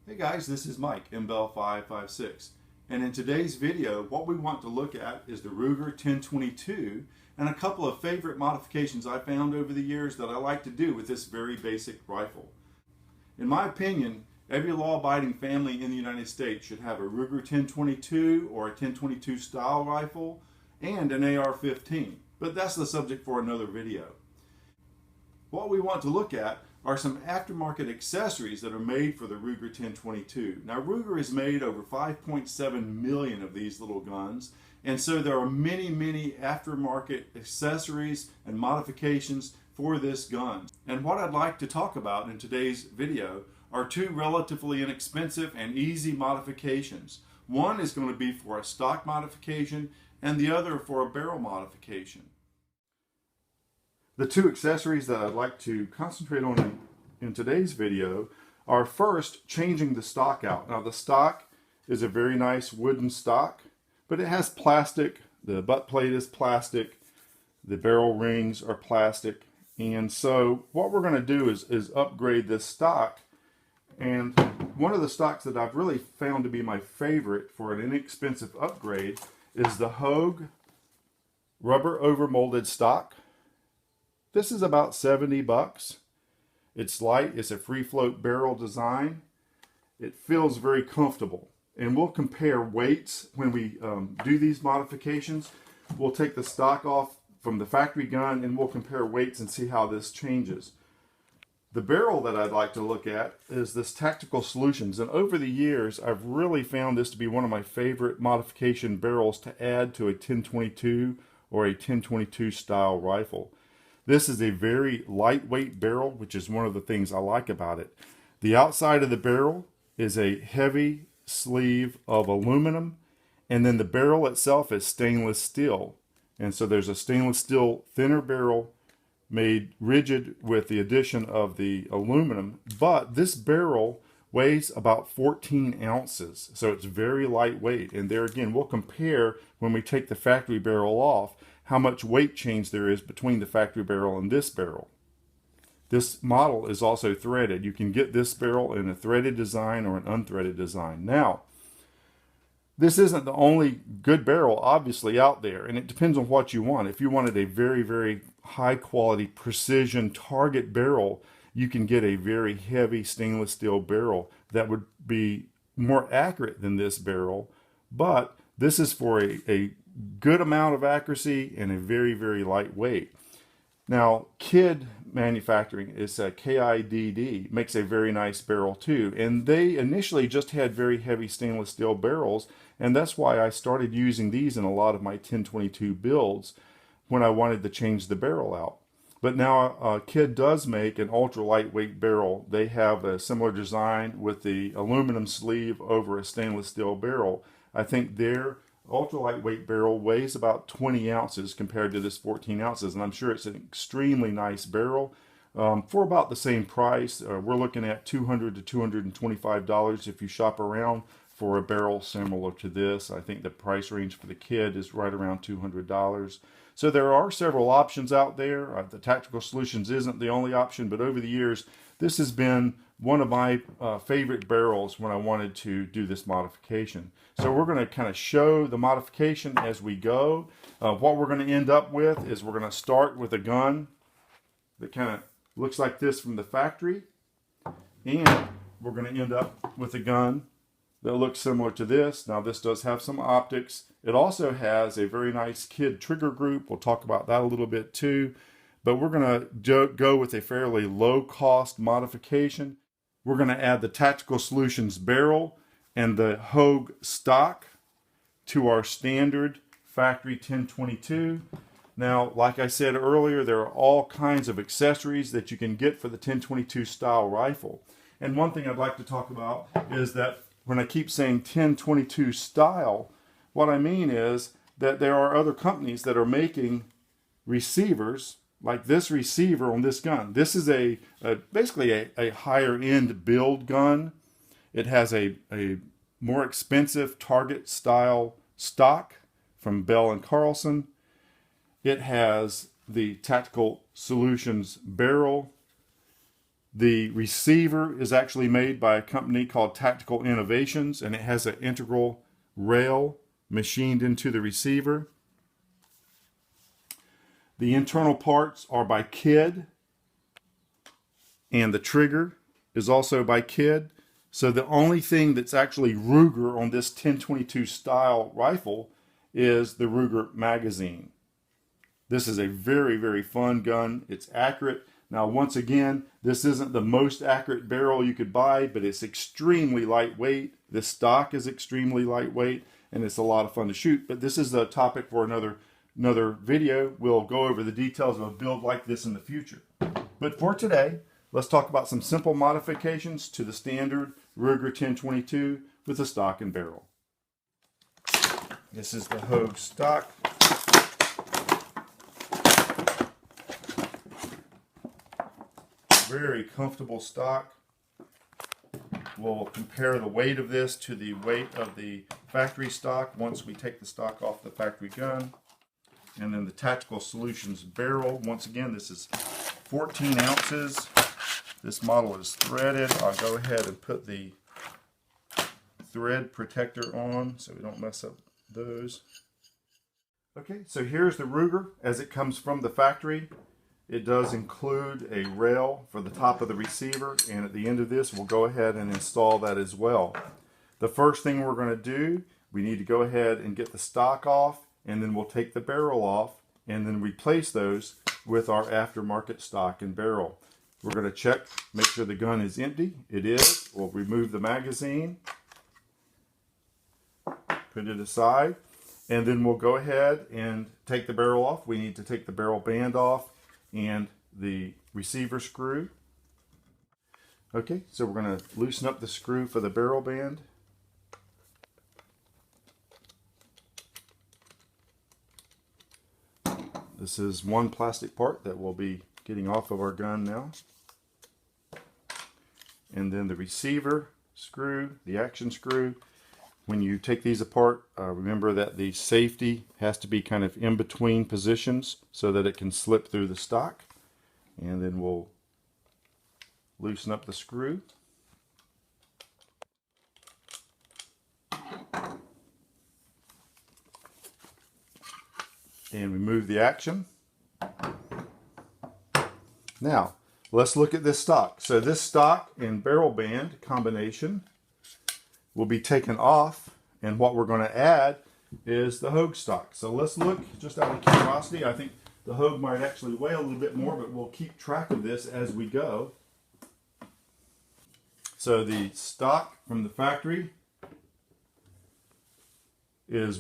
Hey guys, this is Mike, MBell556, and in today's video what we want to look at is the Ruger 1022 and a couple of favorite modifications I found over the years that I like to do with this very basic rifle. In my opinion, every law-abiding family in the United States should have a Ruger 1022 or a 1022 style rifle and an AR-15, but that's the subject for another video. What we want to look at are some aftermarket accessories that are made for the Ruger 1022. Now Ruger has made over 5.7 million of these little guns, and so there are many aftermarket accessories and modifications for this gun. And what I'd like to talk about in today's video are two relatively inexpensive and easy modifications. One is going to be for a stock modification and the other for a barrel modification. The two accessories that I'd like to concentrate on in today's video are first changing the stock out. Now the stock is a very nice wooden stock, but it has plastic. The butt plate is plastic. The barrel rings are plastic. And so what we're going to do is upgrade this stock. And one of the stocks that I've really found to be my favorite for an inexpensive upgrade is the Hogue Overmolded stock. This is about 70 bucks. It's light, it's a free float barrel design. It feels very comfortable. And we'll compare weights when we do these modifications. We'll take the stock off from the factory gun and we'll compare weights and see how this changes. The barrel that I'd like to look at is this Tactical Solutions. And over the years, I've really found this to be one of my favorite modification barrels to add to a 1022 or a 1022 style rifle. This is a very lightweight barrel, which is one of the things I like about it. The outside of the barrel is a heavy sleeve of aluminum, and then the barrel itself is stainless steel. And so there's a stainless steel thinner barrel made rigid with the addition of the aluminum, but this barrel weighs about 14 ounces, so it's very lightweight. And there again, we'll compare when we take the factory barrel off how much weight change there is between the factory barrel and this barrel. This model is also threaded. You can get this barrel in a threaded design or an unthreaded design. Now, this isn't the only good barrel obviously out there, and it depends on what you want. If you wanted a very high quality precision target barrel, you can get a very heavy stainless steel barrel that would be more accurate than this barrel, but this is for a good amount of accuracy and a very light weight. Now, Kidd Manufacturing is a KIDD, makes a very nice barrel too, and they initially just had very heavy stainless steel barrels, and that's why I started using these in a lot of my 1022 builds when I wanted to change the barrel out. But now Kidd does make an ultra lightweight barrel. They have a similar design with the aluminum sleeve over a stainless steel barrel. I think their ultra lightweight barrel weighs about 20 ounces compared to this 14 ounces, and I'm sure it's an extremely nice barrel for about the same price. We're looking at $200 to $225 if you shop around for a barrel similar to this. I think the price range for the Kidd is right around $200. So there are several options out there. The Tactical Solutions isn't the only option, but over the years, this has been one of my favorite barrels when I wanted to do this modification. So we're going to kind of show the modification as we go. What we're going to end up with is we're going to start with a gun that kind of looks like this from the factory, and we're going to end up with a gun that looks similar to this. Now this does have some optics. It also has a very nice Kidd trigger group. We'll talk about that a little bit too. But we're going to go with a fairly low cost modification. We're going to add the Tactical Solutions barrel and the Hogue stock to our standard factory 1022. Now, like I said earlier, there are all kinds of accessories that you can get for the 1022 style rifle. And one thing I'd like to talk about is that when I keep saying 1022 style, what I mean is that there are other companies that are making receivers like this receiver on this gun. This is basically a higher end build gun. It has a more expensive target style stock from Bell & Carlson. It has the Tactical Solutions barrel. The receiver is actually made by a company called Tactical Innovations, and it has an integral rail machined into the receiver. The internal parts are by Kidd, and the trigger is also by Kidd. So the only thing that's actually Ruger on this 10/22 style rifle is the Ruger magazine. This is a very, very fun gun. It's accurate. Now, once again, this isn't the most accurate barrel you could buy, but it's extremely lightweight. The stock is extremely lightweight, and it's a lot of fun to shoot. But this is a topic for another video. We'll go over the details of a build like this in the future. But for today, let's talk about some simple modifications to the standard Ruger 10/22 with the stock and barrel. This is the Hogue stock. Very comfortable stock. We'll compare the weight of this to the weight of the factory stock once we take the stock off the factory gun. And then the Tactical Solutions barrel. Once again, this is 14 ounces. This model is threaded. I'll go ahead and put the thread protector on so we don't mess up those. Okay, so here's the Ruger as it comes from the factory. It does include a rail for the top of the receiver, and at the end of this we'll go ahead and install that as well. The first thing we're going to do, we need to go ahead and get the stock off, and then we'll take the barrel off and then replace those with our aftermarket stock and barrel. We're going to check, make sure the gun is empty. It is. We'll remove the magazine, put it aside, and then we'll go ahead and take the barrel off. We need to take the barrel band off and the receiver screw. Okay, so we're going to loosen up the screw for the barrel band. This is one plastic part that we'll be getting off of our gun now. And then the receiver screw, the action screw. When you take these apart, remember that the safety has to be kind of in between positions so that it can slip through the stock. And then we'll loosen up the screw. And remove the action. Now, let's look at this stock. So this stock and barrel band combination will be taken off, and what we're going to add is the Hogue stock. So let's look, just out of curiosity. I think the Hogue might actually weigh a little bit more, but we'll keep track of this as we go. So the stock from the factory is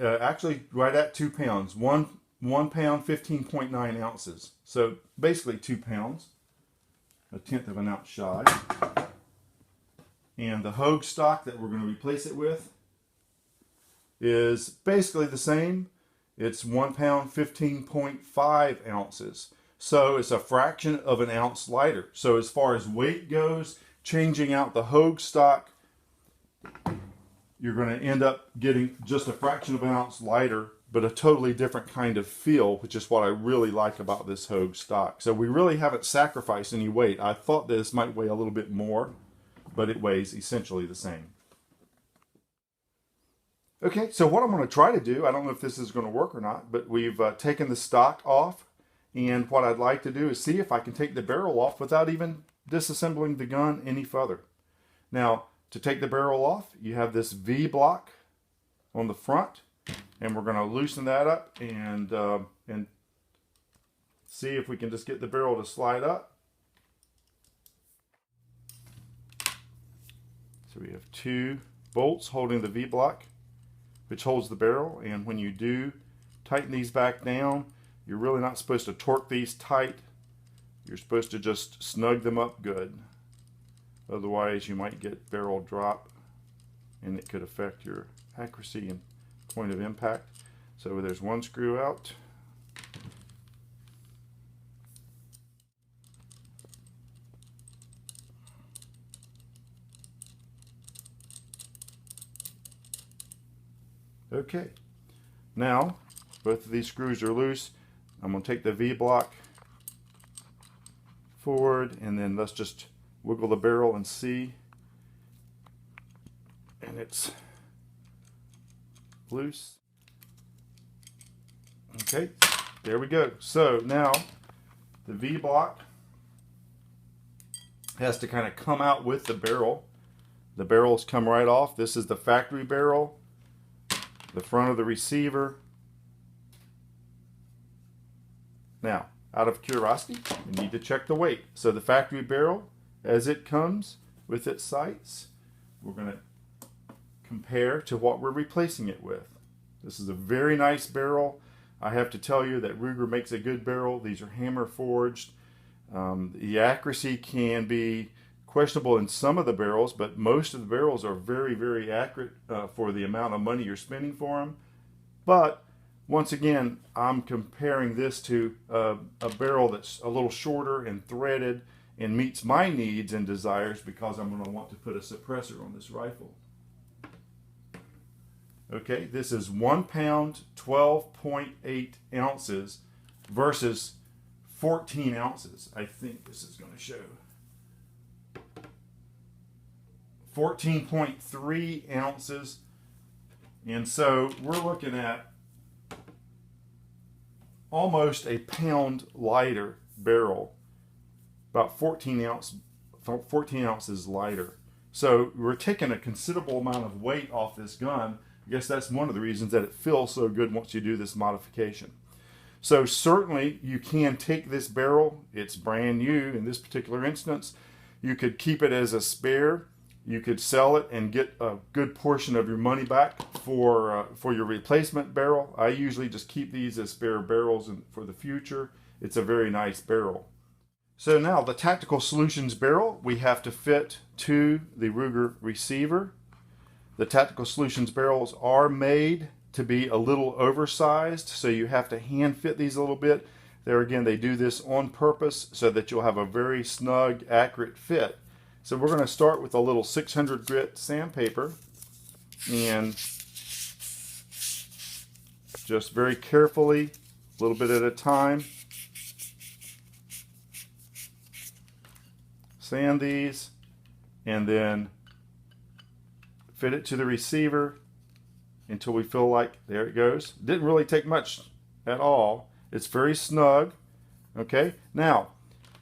actually right at 2 pounds. 1 pound, 15.9 ounces. So basically 2 pounds, a tenth of an ounce shy. And the Hogue stock that we're going to replace it with is basically the same. It's 1 pound, 15.5 ounces. So it's a fraction of an ounce lighter. So as far as weight goes, changing out the Hogue stock, you're going to end up getting just a fraction of an ounce lighter, but a totally different kind of feel, which is what I really like about this Hogue stock. So we really haven't sacrificed any weight. I thought this might weigh a little bit more, but it weighs essentially the same. Okay, so what I'm going to try to do, I don't know if this is going to work or not, but we've taken the stock off, and what I'd like to do is see if I can take the barrel off without even disassembling the gun any further. Now, to take the barrel off, you have this V block on the front, and we're going to loosen that up and see if we can just get the barrel to slide up. So we have 2 bolts holding the V block, which holds the barrel, and when you do tighten these back down, you're really not supposed to torque these tight. You're supposed to just snug them up good. Otherwise you might get barrel drop, and it could affect your accuracy and point of impact. So there's one screw out. Okay, now both of these screws are loose. I'm going to take the V block forward, and then let's just wiggle the barrel and see. And it's loose. Okay, there we go. So now the V-block has to kind of come out with the barrel. The barrels come right off. This is the factory barrel, the front of the receiver. Now, out of curiosity, we need to check the weight. So the factory barrel, as it comes with its sights, we're going to compare to what we're replacing it with. This is a very nice barrel. I have to tell you that Ruger makes a good barrel. These are hammer forged. The accuracy can be questionable in some of the barrels, but most of the barrels are very, very accurate for the amount of money you're spending for them. But once again, I'm comparing this to a barrel that's a little shorter and threaded and meets my needs and desires, because I'm going to want to put a suppressor on this rifle. Okay, this is 1 pound, 12.8 ounces versus 14 ounces. I think this is going to show 14.3 ounces. And so we're looking at almost a pound lighter barrel, about 14 ounces lighter. So we're taking a considerable amount of weight off this gun. I guess that's one of the reasons that it feels so good once you do this modification. So certainly you can take this barrel, it's brand new in this particular instance. You could keep it as a spare. You could sell it and get a good portion of your money back for your replacement barrel. I usually just keep these as spare barrels for the future. It's a very nice barrel. So now the Tactical Solutions barrel we have to fit to the Ruger receiver. The Tactical Solutions barrels are made to be a little oversized, so you have to hand fit these a little bit. There again, they do this on purpose so that you'll have a very snug, accurate fit. So we're going to start with a little 600 grit sandpaper and just very carefully, a little bit at a time, sand these and then fit it to the receiver until we feel like, there it goes. Didn't really take much at all. It's very snug. Okay, now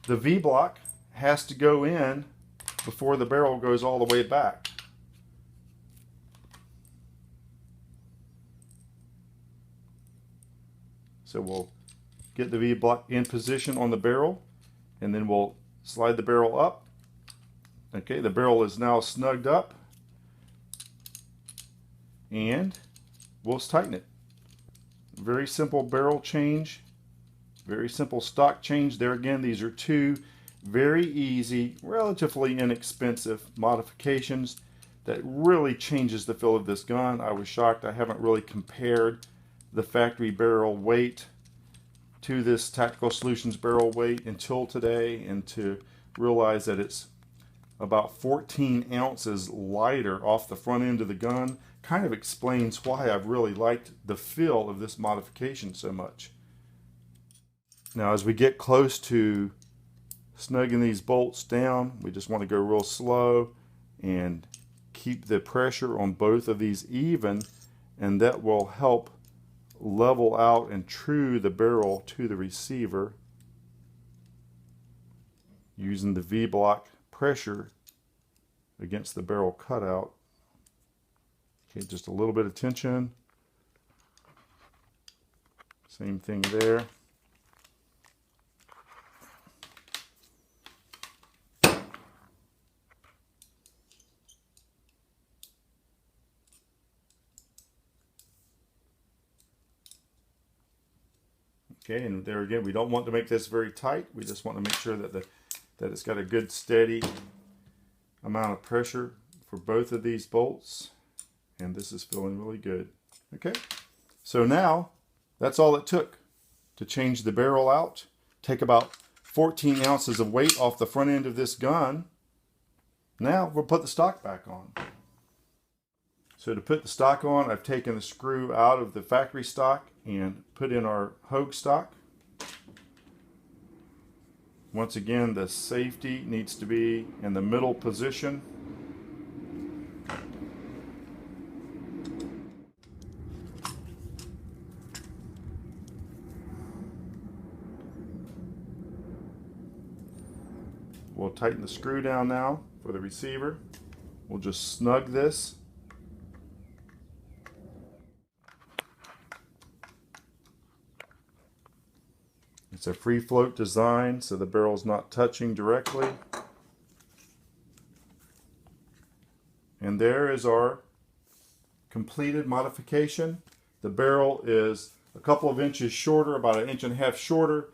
the V-block has to go in before the barrel goes all the way back. So we'll get the V-block in position on the barrel, and then we'll slide the barrel up. Okay, the barrel is now snugged up, and we'll tighten it. Very simple barrel change, very simple stock change. There again, these are two very easy, relatively inexpensive modifications that really changes the feel of this gun. I was shocked. I haven't really compared the factory barrel weight to this Tactical Solutions barrel weight until today, and to realize that it's about 14 ounces lighter off the front end of the gun kind of explains why I've really liked the feel of this modification so much. Now as we get close to snugging these bolts down, we just want to go real slow and keep the pressure on both of these even, and that will help level out and true the barrel to the receiver using the V-block pressure against the barrel cutout. Okay, just a little bit of tension. Same thing there. Okay, and there again, we don't want to make this very tight. We just want to make sure that that it's got a good steady amount of pressure for both of these bolts. And this is feeling really good. Okay, so now that's all it took to change the barrel out. Take about 14 ounces of weight off the front end of this gun. Now we'll put the stock back on. So to put the stock on, I've taken the screw out of the factory stock and put in our Hogue stock. Once again, the safety needs to be in the middle position. We'll tighten the screw down now for the receiver. We'll just snug this. It's a free float design, so the barrel's not touching directly. And there is our completed modification. The barrel is a couple of inches shorter, about 1.5 inches shorter,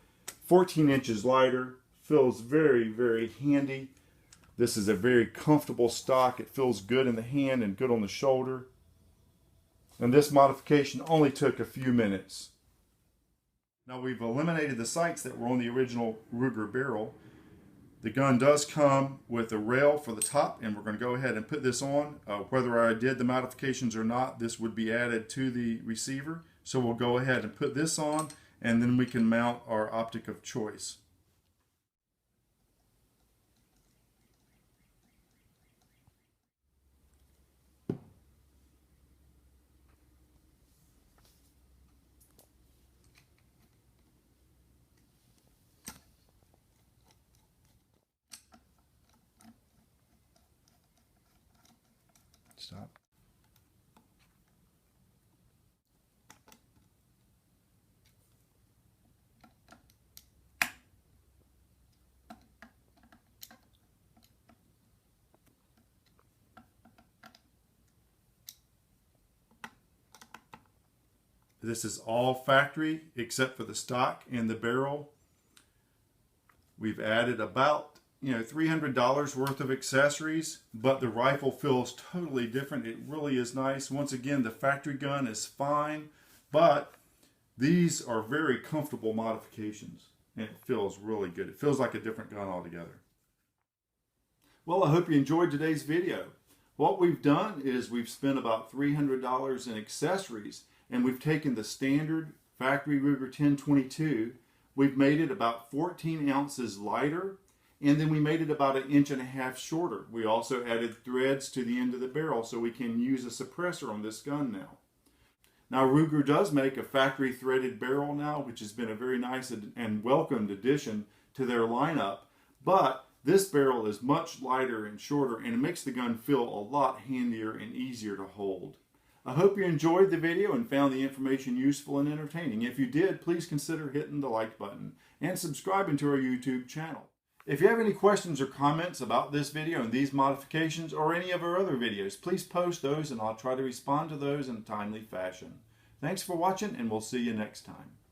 14 inches lighter. Feels very, very handy. This is a very comfortable stock. It feels good in the hand and good on the shoulder. And this modification only took a few minutes. Now we've eliminated the sights that were on the original Ruger barrel. The gun does come with a rail for the top, and we're going to go ahead and put this on. Whether I did the modifications or not, this would be added to the receiver. So we'll go ahead and put this on, and then we can mount our optic of choice. Stop. This is all factory except for the stock and the barrel. We've added about $300 worth of accessories, but the rifle feels totally different. It really is nice. Once again, the factory gun is fine, but these are very comfortable modifications, and it feels really good. It feels like a different gun altogether. Well, I hope you enjoyed today's video. What we've done is we've spent about $300 in accessories, and we've taken the standard factory Ruger 10/22. We've made it about 14 ounces lighter, and then we made it about 1.5 inches shorter. We also added threads to the end of the barrel so we can use a suppressor on this gun now. Now Ruger does make a factory threaded barrel now, which has been a very nice and welcomed addition to their lineup, but this barrel is much lighter and shorter, and it makes the gun feel a lot handier and easier to hold. I hope you enjoyed the video and found the information useful and entertaining. If you did, please consider hitting the like button and subscribing to our YouTube channel. If you have any questions or comments about this video and these modifications or any of our other videos, please post those and I'll try to respond to those in a timely fashion. Thanks for watching, and we'll see you next time.